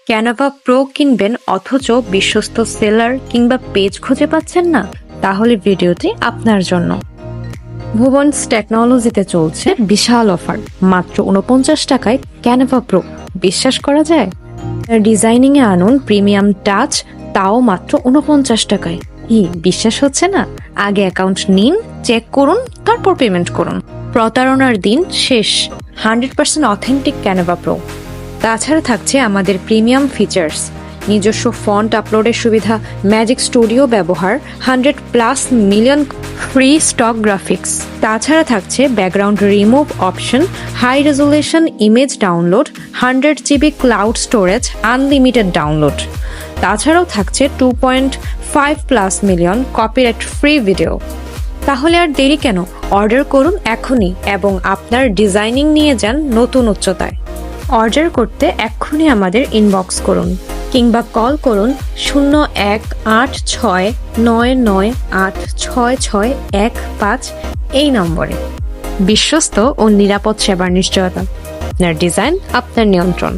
Canva pro কিনবেন অথচ বিশ্বস্ত সেলার কিংবা পেজ খুঁজে পাচ্ছেন না? তাহলে ভিডিওটি আপনার জন্য। ভুবনস টেকনোলজিতে চলছে বিশাল অফার, মাত্র ৪৯ টাকায় ক্যানভা প্রো। বিশ্বাস করা যায়? ডিজাইনিং এ আনুন প্রিমিয়াম টাচ, তাও মাত্র ৪৯ টাকায়। কি বিশ্বাস হচ্ছে না? আগে অ্যাকাউন্ট নিন, চেক করুন, তারপর পেমেন্ট করুন। প্রতারণার দিন শেষ। 100% অথেন্টিক ক্যানভা প্রো। তাছাড়া থাকছে আমাদের প্রিমিয়াম ফিচার্স, নিজস্ব ফন্ট আপলোডের সুবিধা, ম্যাজিক স্টুডিও ব্যবহার, 100+ মিলিয়ন ফ্রি স্টক গ্রাফিক্স। তাছাড়া থাকছে background remove option, high resolution image download, 100 GB cloud storage, unlimited download. তাছাড়াও থাকছে 2.5+ মিলিয়ন কপিরাইট ফ্রি ভিডিও। তাহলে আর দেরি কেন? অর্ডার করুন এখনই এবং আপনার ডিজাইনিং নিয়ে যান নতুন উচ্চতায়। অর্ডার করতে এক্ষুনি আমাদের ইনবক্স করুন কিংবা কল করুন 018699866615 এই নম্বরে। বিশ্বস্ত ও নিরাপদ সেবার নিশ্চয়তা, আপনার ডিজাইন, আপনার নিয়ন্ত্রণ।